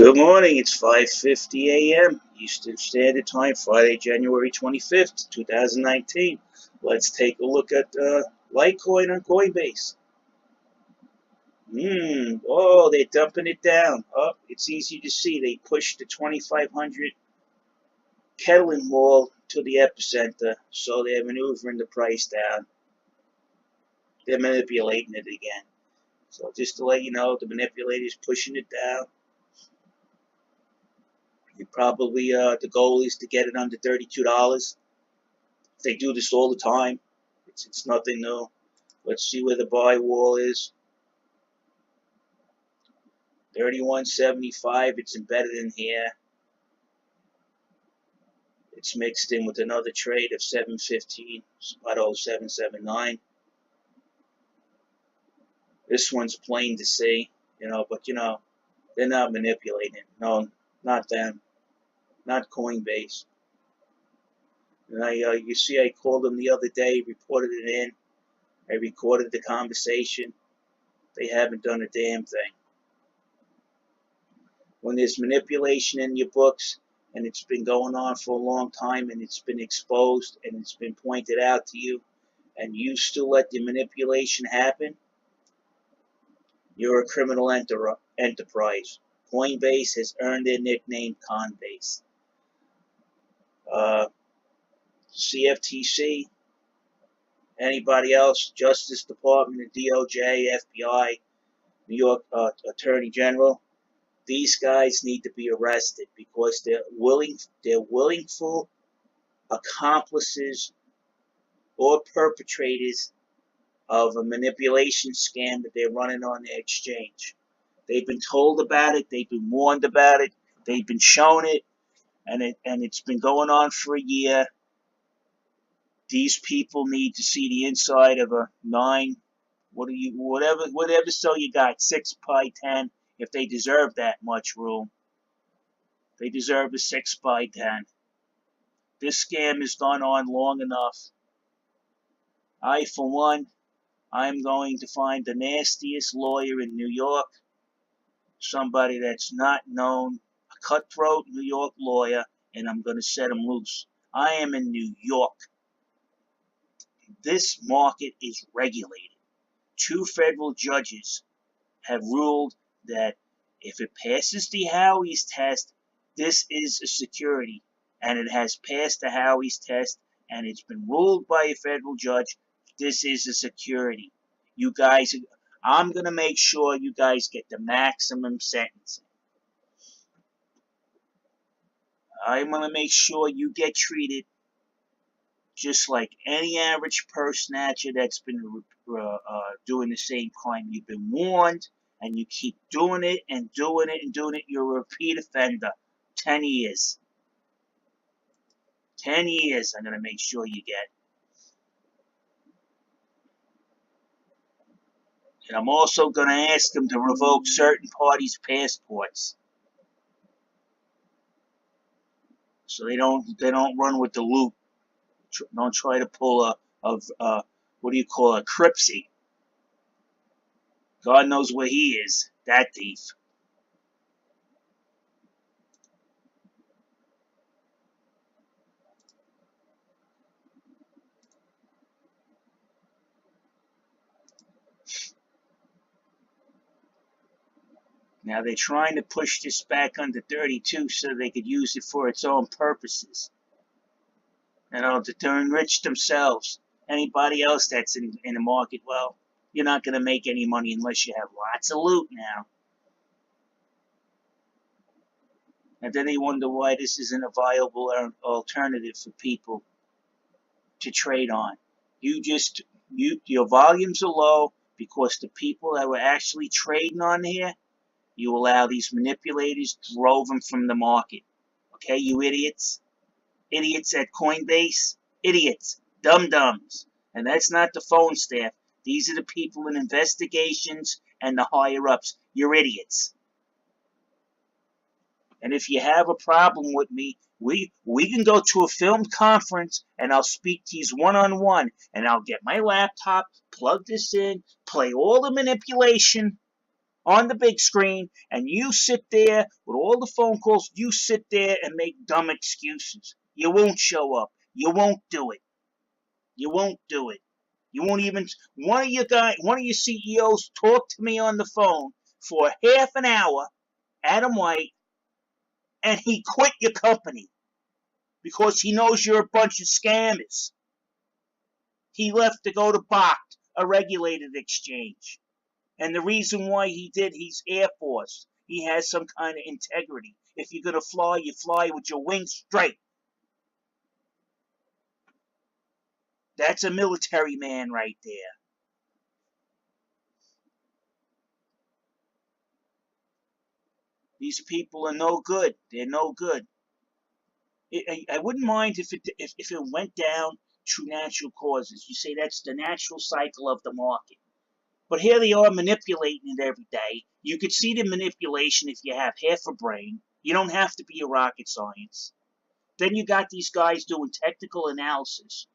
Good morning, it's 5:50 a.m. Eastern Standard Time, Friday, January 25th, 2019. Let's take a look at Litecoin on Coinbase. Oh, they're dumping it down. Oh, it's easy to see. They pushed the 2,500 Kettling wall to the epicenter, so they're maneuvering the price down. They're manipulating it again. So just to let you know, the manipulator's pushing it down. Probably the goal is to get it under $32. They do this all the time. It's nothing new. Let's see where the buy wall is. 31.75. It's embedded in here. It's mixed in with another trade of 7.15. Spot 0779. This one's plain to see, but they're not manipulating it. No, not them. Not Coinbase. And you see, I called them the other day, reported it in. I recorded the conversation. They haven't done a damn thing. When there's manipulation in your books, and it's been going on for a long time, and it's been exposed, and it's been pointed out to you, and you still let the manipulation happen, you're a criminal enterprise. Coinbase has earned their nickname Conbase. CFTC, anybody else, Justice Department, the DOJ, FBI, New York Attorney General, these guys need to be arrested because they're willful accomplices or perpetrators of a manipulation scam that they're running on the exchange. They've been told about it, they've been warned about it, they've been shown it, and it's been going on for a year. These people need to see the inside of a 9, whatever cell you got, 6 by 10. If they deserve that much room, they deserve a 6 by 10. This scam has gone on long enough. I, for one, I'm going to find the nastiest lawyer in New York, somebody that's not known, a cutthroat New York lawyer, and I'm going to set him loose. I am in New York. This market is regulated. 2 federal judges have ruled that if it passes the Howey's test, this is a security, and it has passed the Howey's test, and it's been ruled by a federal judge, this is a security. You guys, I'm going to make sure you guys get the maximum sentencing. I'm going to make sure you get treated just like any average person at you that's been doing the same crime. You've been warned, and you keep doing it and doing it and doing it. You're a repeat offender. 10 years. 10 years I'm going to make sure you get. And I'm also going to ask them to revoke certain parties' passports, so they don't run with the loot. Don't try to pull a Cripsy. God knows where he is, that thief. Now they're trying to push this back under 32 so they could use it for its own purposes. To enrich themselves. Anybody else that's in the market, well, you're not going to make any money unless you have lots of loot now. And then they wonder why this isn't a viable alternative for people to trade on. Your volumes are low because the people that were actually trading on here, you allow these manipulators drove them from the market. Okay, you idiots? Idiots at Coinbase? Idiots. Dum-dums. And that's not the phone staff. These are the people in investigations and the higher-ups. You're idiots. And if you have a problem with me, we can go to a film conference and I'll speak to you one-on-one. And I'll get my laptop, plug this in, play all the manipulation, on the big screen, and you sit there with all the phone calls. You sit there and make dumb excuses. You won't show up. You won't do it. You won't do it. You won't even. One of your CEOs talked to me on the phone for half an hour, Adam White, and he quit your company because he knows you're a bunch of scammers. He left to go to BOCT, a regulated exchange. And the reason why he did, he's Air Force. He has some kind of integrity. If you're going to fly, you fly with your wings straight. That's a military man right there. These people are no good. They're no good. I wouldn't mind if it went down through natural causes. You say that's the natural cycle of the market. But here they are manipulating it every day. You could see the manipulation if you have half a brain. You don't have to be a rocket science. Then you got these guys doing technical analysis.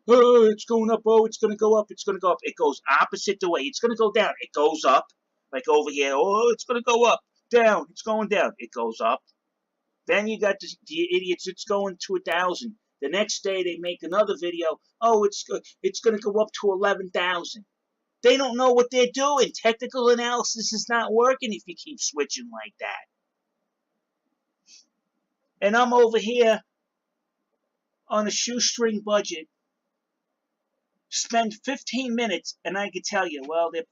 Oh, it's going up. Oh, it's going to go up. It's going to go up. It goes opposite the way. It's going to go down. It goes up. Like over here. Oh, it's going to go up. Down. It's going down. It goes up. Then you got the idiots. It's going to 1,000. The next day they make another video. Oh, it's going to go up to 11,000. They don't know what they're doing. Technical analysis is not working if you keep switching like that. And I'm over here on a shoestring budget. Spend 15 minutes, and I can tell you, well, they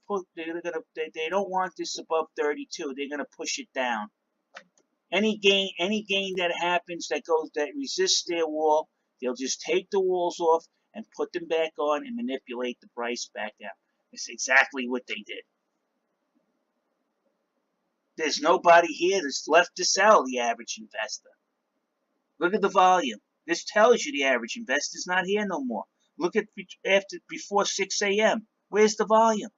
don't want this above 32. They're gonna push it down. Any gain that happens that resists their wall, they'll just take the walls off and put them back on and manipulate the price back down. That's exactly what they did. There's nobody here that's left to sell, the average investor. Look at the volume. This tells you the average investor's not here no more. Look at before 6 a.m. Where's the volume?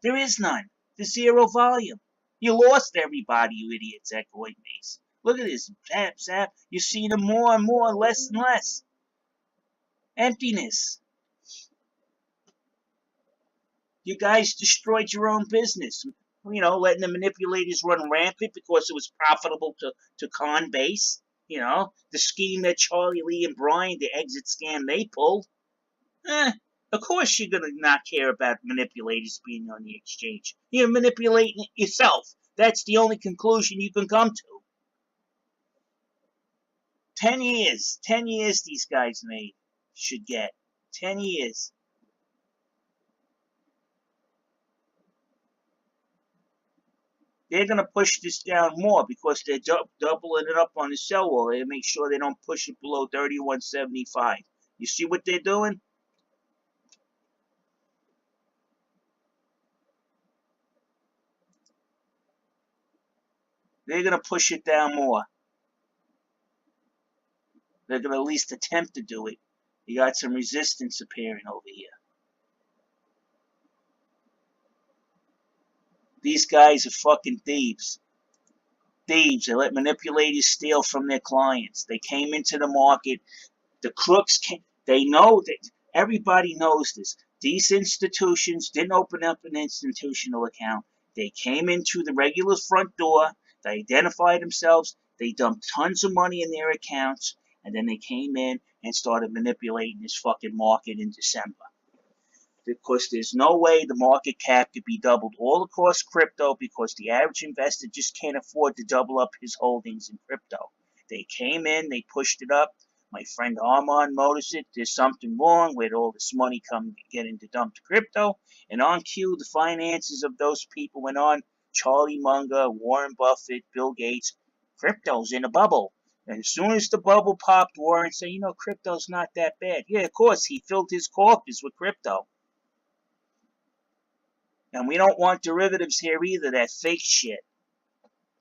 There is none. There's zero volume. You lost everybody, you idiots at Coinbase. Look at this. Zap, zap. You're seeing them more and more, less and less. Emptiness. You guys destroyed your own business. Letting the manipulators run rampant because it was profitable to Coinbase. The scheme that Charlie Lee and Brian, the exit scam they pulled. Of course you're going to not care about manipulators being on the exchange. You're manipulating it yourself. That's the only conclusion you can come to. 10 years. 10 years these guys should get. 10 years. They're going to push this down more because they're doubling it up on the sell wall. They make sure they don't push it below 31.75. You see what they're doing? They're going to push it down more. They're going to at least attempt to do it. You got some resistance appearing over here. These guys are fucking thieves. Thieves. They let manipulators steal from their clients. They came into the market. The crooks came. They know that. Everybody knows this. These institutions didn't open up an institutional account. They came into the regular front door. They identified themselves. They dumped tons of money in their accounts. And then they came in and started manipulating this fucking market in December. Because there's no way the market cap could be doubled all across crypto because the average investor just can't afford to double up his holdings in crypto. They came in, they pushed it up. My friend Armand noticed it. There's something wrong with all this money getting dumped crypto. And on cue, the finances of those people went on. Charlie Munger, Warren Buffett, Bill Gates. Crypto's in a bubble. And as soon as the bubble popped, Warren said, crypto's not that bad. Yeah, of course, he filled his coffers with crypto. And we don't want derivatives here either, that fake shit.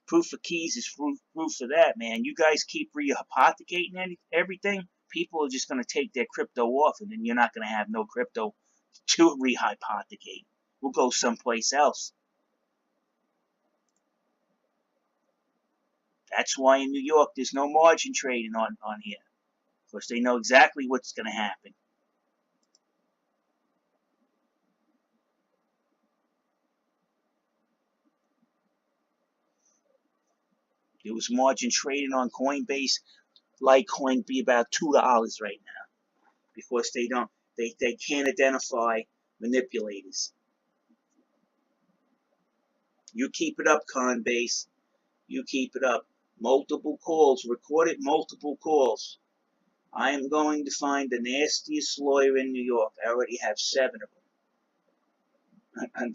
Proof of keys is proof of that, man. You guys keep rehypothecating everything, people are just going to take their crypto off, and then you're not going to have no crypto to rehypothecate. We'll go someplace else. That's why in New York there's no margin trading on here. Because they know exactly what's going to happen. There was margin trading on Coinbase. Litecoin be about $2 right now because they can't identify manipulators. You keep it up, Coinbase. You keep it up. Multiple calls, recorded multiple calls. I am going to find the nastiest lawyer in New York. I already have 7 of them.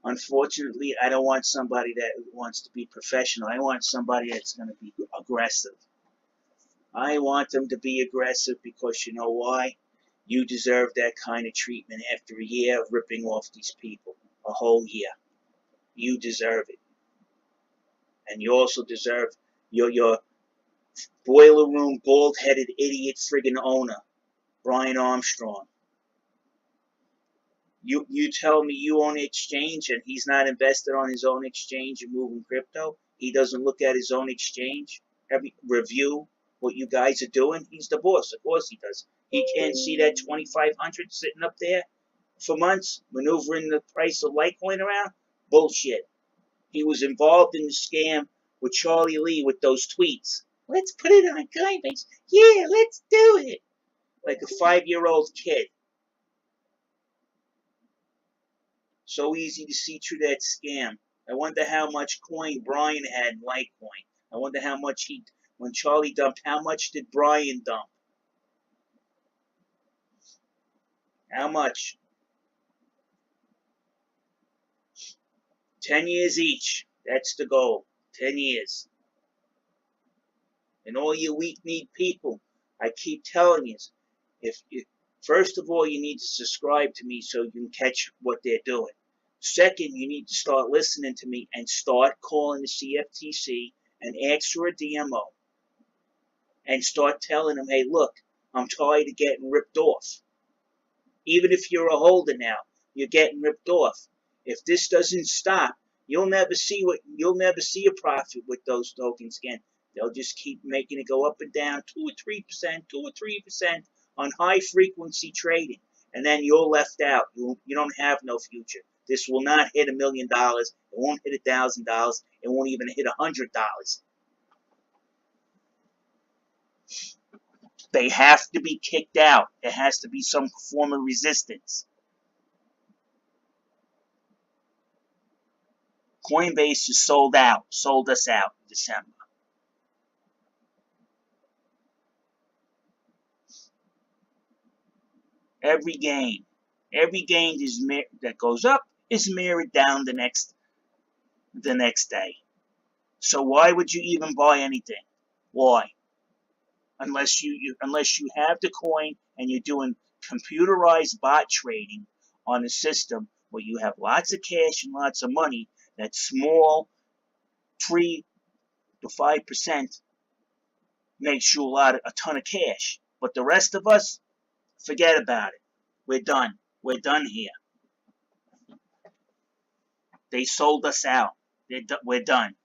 Unfortunately, I don't want somebody that wants to be professional. I want somebody that's going to be aggressive. I want them to be aggressive because you know why? You deserve that kind of treatment after a year of ripping off these people. A whole year. You deserve it. And you also deserve your boiler room, bald-headed idiot friggin' owner, Brian Armstrong. You tell me you own an exchange and he's not invested on his own exchange and moving crypto? He doesn't look at his own exchange, review what you guys are doing? He's the boss. Of course he does. He can't see that 2,500 sitting up there for months, maneuvering the price of Litecoin around? Bullshit. He was involved in the scam with Charlie Lee with those tweets. Let's put it on Coinbase. Yeah, let's do it. Like a 5-year-old kid. So easy to see through that scam. I wonder how much coin Brian had in Litecoin. I wonder how much when Charlie dumped, how much did Brian dump? How much? 10 years each. That's the goal. 10 years. And all you weak-kneed people, I keep telling you, first of all, you need to subscribe to me so you can catch what they're doing. Second, you need to start listening to me and start calling the CFTC and ask for a DMO. And start telling them, hey, look, I'm tired of getting ripped off. Even if you're a holder now, you're getting ripped off. If this doesn't stop, you'll never see a profit with those tokens again. They'll just keep making it go up and down 2 or 3%, 2 or 3% on high frequency trading. And then you're left out. You don't have no future. This will not hit $1 million. It won't hit $1,000. It won't even hit $100. They have to be kicked out. There has to be some form of resistance. Coinbase is sold us out in December. Every gain that goes up is mirrored down the next day. So why would you even buy anything? Why? Unless you have the coin and you're doing computerized bot trading on a system where you have lots of cash and lots of money, that small 3 to 5% makes you a ton of cash. But the rest of us, forget about it. We're done. We're done here. They sold us out. We're done.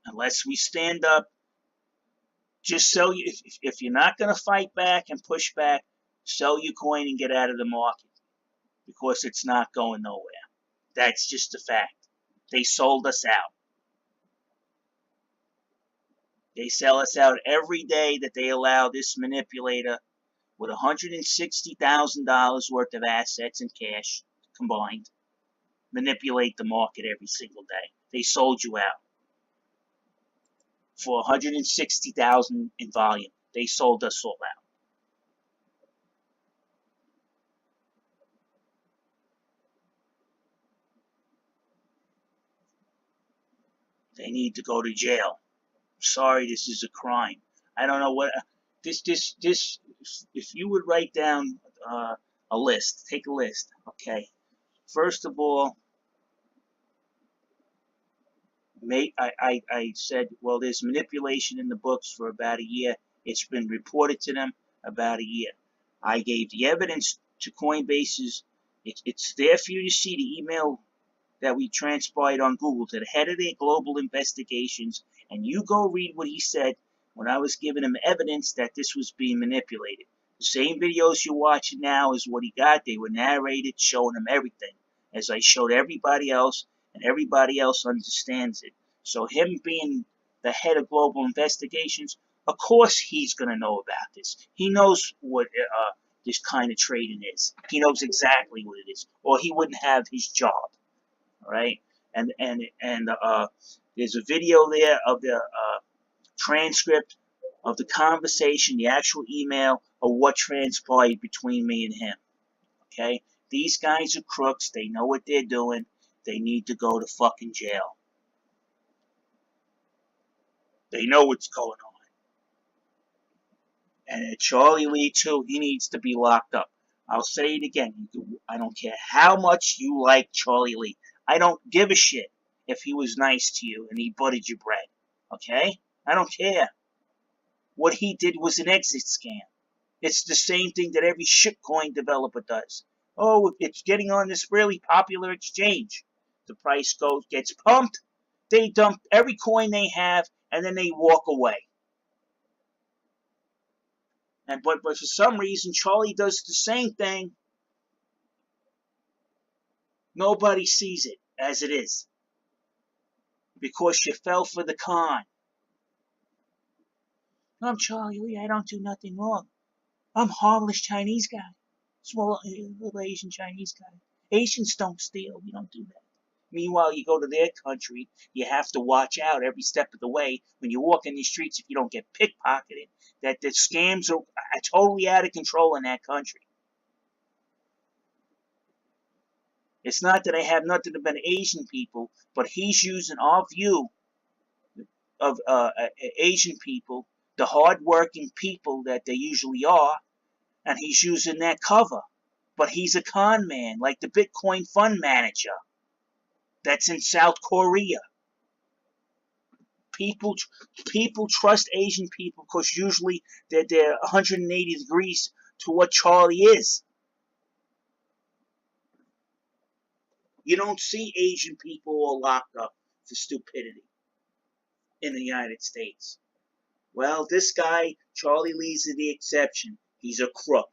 Unless we stand up, just sell you. If you're not going to fight back and push back, sell your coin and get out of the market because it's not going nowhere. That's just a fact. They sold us out. They sell us out every day that they allow this manipulator with $160,000 worth of assets and cash combined manipulate the market every single day. They sold you out for $160,000 in volume. They sold us all out. They need to go to jail. Sorry, this is a crime. I don't know what this. If you would write down a list, take a list. Okay. First of all, I said, well, there's manipulation in the books for about a year. It's been reported to them about a year. I gave the evidence to Coinbase's. It's there for you to see the email that we transpired on Google to the head of their global investigations, and you go read what he said when I was giving him evidence that this was being manipulated. The same videos you're watching now is what he got. They were narrated, showing him everything. as I showed everybody else, and everybody else understands it. So him being the head of global investigations, of course he's going to know about this. He knows what this kind of trading is. He knows exactly what it is, or he wouldn't have his job. All right, and there's a video there of the transcript of the conversation, the actual email of what transpired between me and him. Okay, these guys are crooks. They know what they're doing. They need to go to fucking jail. They know what's going on. And Charlie Lee, too, he needs to be locked up. I'll say it again. I don't care how much you like Charlie Lee. I don't give a shit if he was nice to you and he buttered your bread. Okay? I don't care. What he did was an exit scam. It's the same thing that every shitcoin developer does. Oh, it's getting on this really popular exchange. The price gets pumped. They dump every coin they have, and then they walk away. But for some reason, Charlie does the same thing. Nobody sees it as it is. Because you fell for the con. I'm Charlie Lee. I don't do nothing wrong. I'm a harmless Chinese guy. Small little Asian Chinese guy. Asians don't steal. We don't do that. Meanwhile, you go to their country, you have to watch out every step of the way when you walk in the streets if you don't get pickpocketed, that the scams are totally out of control in that country. It's not that I have nothing about Asian people, but he's using our view of Asian people, the hard-working people that they usually are, and he's using that cover. But he's a con man, like the Bitcoin fund manager that's in South Korea. People trust Asian people because usually they're 180 degrees to what Charlie is. You don't see Asian people all locked up for stupidity in the United States. Well, this guy, Charlie Lee's the exception. He's a crook.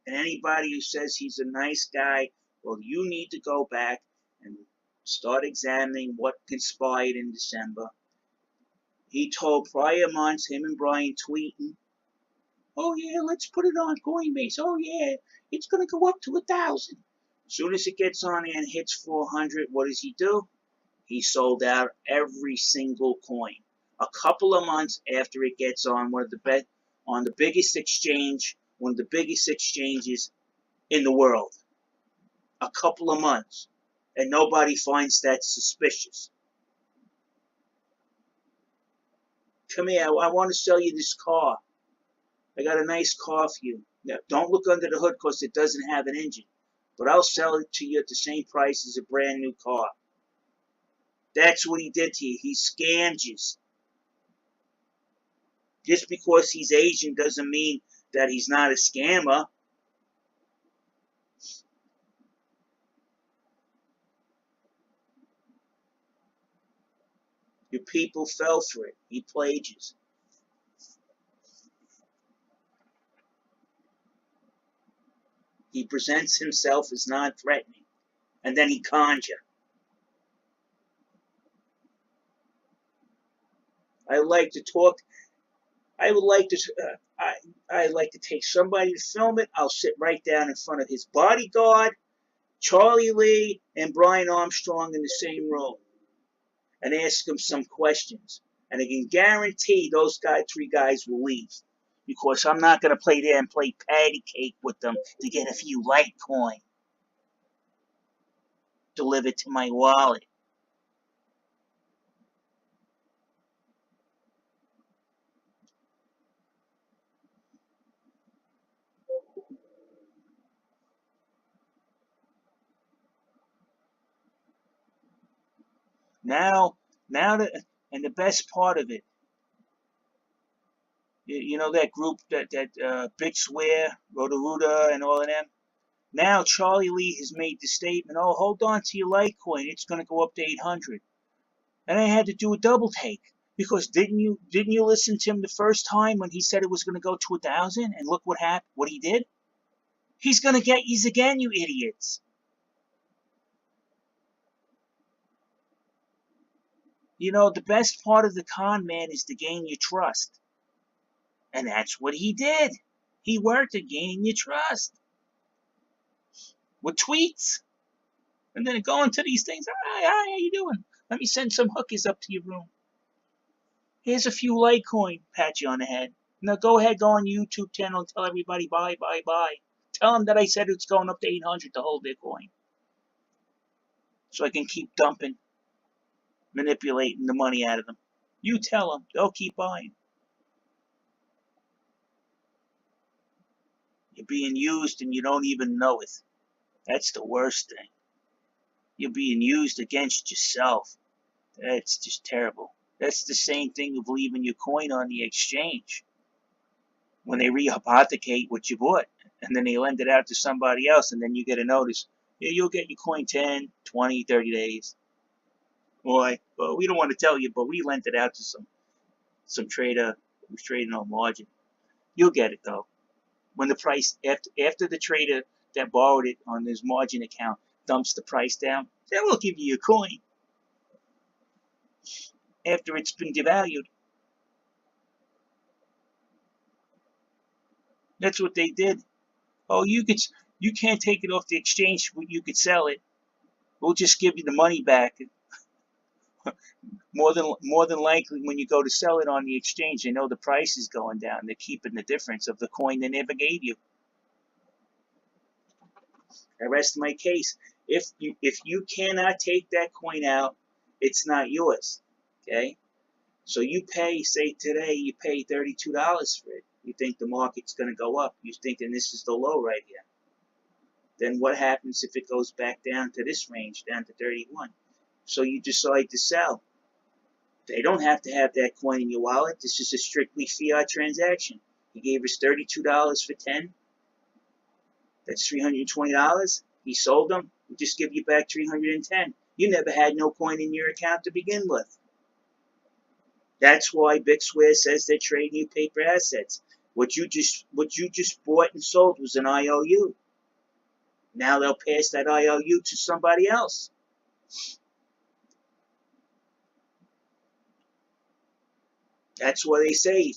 And anybody who says he's a nice guy, well, you need to go back and start examining what conspired in December. He told prior months, him and Brian tweeting, oh yeah, let's put it on Coinbase. Oh yeah, it's going to go up to 1,000. As soon as it gets on there and hits 400, what does he do? He sold out every single coin. A couple of months after it gets on on the biggest exchange, one of the biggest exchanges in the world. A couple of months. And nobody finds that suspicious. Come here, I want to sell you this car. I got a nice car for you. Now, don't look under the hood because it doesn't have an engine. But I'll sell it to you at the same price as a brand new car. That's what he did to you. He scammed you. Just because he's Asian doesn't mean that he's not a scammer. Your people fell for it. He played you. He presents himself as non-threatening, and then he cons you. I like to talk. I would like to. I'd like to take somebody to film it. I'll sit right down in front of his bodyguard, Charlie Lee, and Brian Armstrong in the same room, and ask them some questions. And I can guarantee those three guys will leave. Because I'm not going to play there and play patty cake with them to get a few Litecoin delivered to my wallet. Now and the best part of it, you know that group that Big Swear, Roto-Rooter, and all of them? Now Charlie Lee has made the statement, oh, hold on to your Litecoin. It's going to go up to 800. And I had to do a double take. Because didn't you listen to him the first time when he said it was going to go to 1,000? And look what happened. What he did? He's going to get you again, you idiots. You know, the best part of the con man is to gain your trust. And that's what he did. He worked to gain your trust. With tweets. And then going to these things. Hi, how you doing? Let me send some hookers up to your room. Here's a few Litecoin. Pat you on the head. Now go ahead, go on YouTube channel and tell everybody buy, buy, buy. Tell them that I said it's going up to 800 to hold their coin. So I can keep dumping, manipulating the money out of them. You tell them. They'll keep buying. You're being used and you don't even know it. That's the worst thing. You're being used against yourself. That's just terrible. That's the same thing of leaving your coin on the exchange. When they rehypothecate what you bought, and then they lend it out to somebody else, and then you get a notice. Yeah, you'll get your coin 10, 20, 30 days. Boy, well, we don't want to tell you, but we lent it out to some trader who's trading on margin. You'll get it, though. When the price, after the trader that borrowed it on his margin account dumps the price down, they will give you your coin after it's been devalued. That's what they did. Oh, you can't take it off the exchange, but you could sell it. We'll just give you the money back. More than likely, when you go to sell it on the exchange, they know the price is going down. They're keeping the difference of the coin they never gave you. I rest my case. If you cannot take that coin out, it's not yours. Okay? So you pay, say today, you pay $32 for it. You think the market's going to go up. You're thinking this is the low right here. Then what happens if it goes back down to this range, down to 31? So you decide to sell. They don't have to have that coin in your wallet. This is a strictly fiat transaction. He gave us $32 for 10. That's $320. He sold them. We just give you back $310. You never had no coin in your account to begin with. That's why BitSquare says they're trading you paper assets. What you just bought and sold was an IOU. Now they'll pass that IOU to somebody else. That's why they say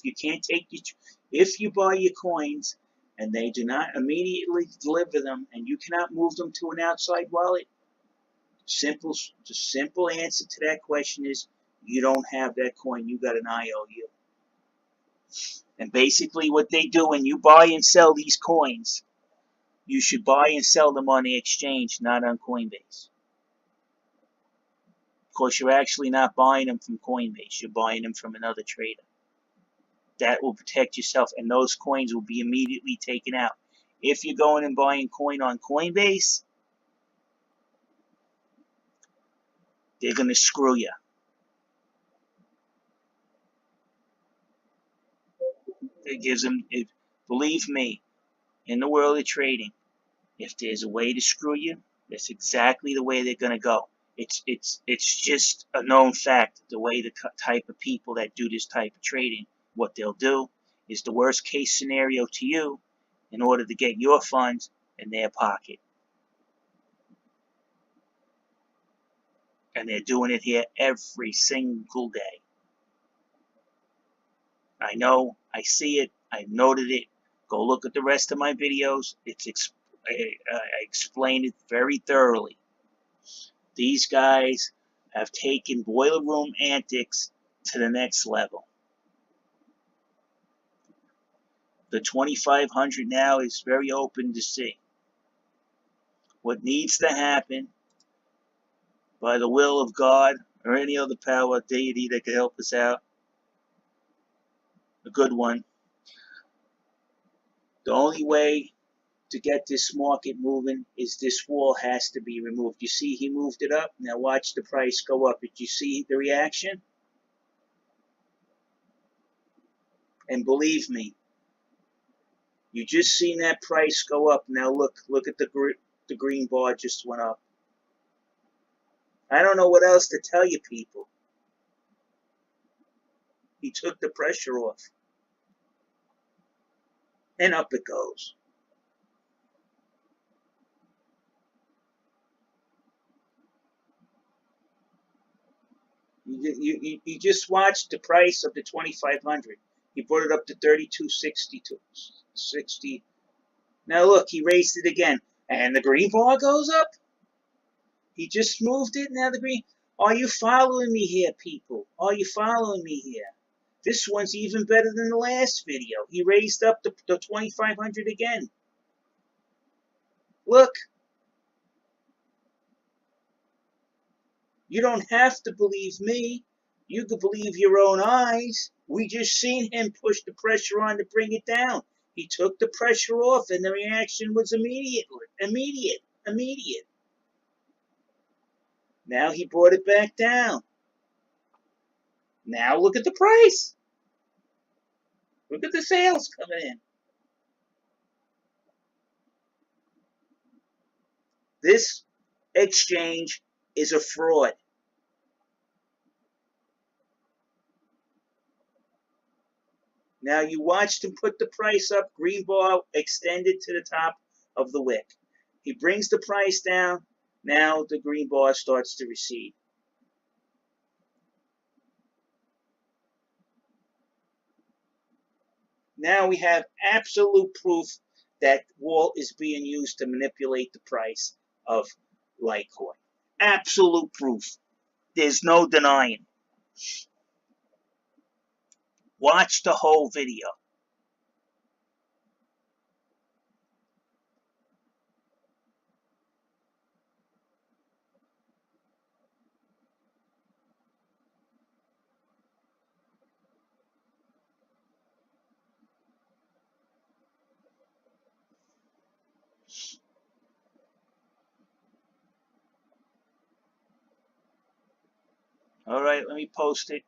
if you buy your coins and they do not immediately deliver them and you cannot move them to an outside wallet, the simple answer to that question is you don't have that coin. You got an IOU. And basically what they do when you buy and sell these coins, you should buy and sell them on the exchange, not on Coinbase. Of course, you're actually not buying them from Coinbase. You're buying them from another trader. That will protect yourself, and those coins will be immediately taken out. If you're going and buying coin on Coinbase, they're going to screw you. It gives them, believe me, in the world of trading, if there's a way to screw you, that's exactly the way they're going to go. It's just a known fact, the way the type of people that do this type of trading, what they'll do is the worst case scenario to you in order to get your funds in their pocket. And they're doing it here every single day. I know, I see it, I've noted it. Go look at the rest of my videos. I explain it very thoroughly. These guys have taken boiler room antics to the next level. The 2,500 now is very open to see. What needs to happen by the will of God or any other power, deity that could help us out, a good one. The only way to get this market moving is this wall has to be removed. You see he moved it up. Now watch the price go up. Did you see the reaction? And believe me, you just seen that price go up. Now look at the green bar just went up. I don't know what else to tell you people. He took the pressure off. And up it goes. You just watched the price of the 2500. He brought it up to 32.60. Now look, he raised it again. And the green bar goes up. He just moved it. Now the green. Are you following me here, people? Are you following me here? This one's even better than the last video. He raised up the 2500 again. Look. You don't have to believe me. You can believe your own eyes. We just seen him push the pressure on to bring it down. He took the pressure off, and the reaction was immediate. Now he brought it back down. Now look at the price. Look at the sales coming in. This exchange is a fraud. Now you watched him put the price up, green bar extended to the top of the wick. He brings the price down. Now the green bar starts to recede. Now we have absolute proof that Walt is being used to manipulate the price of Litecoin. Absolute proof. There's no denying. Watch the whole video. All right, let me post it.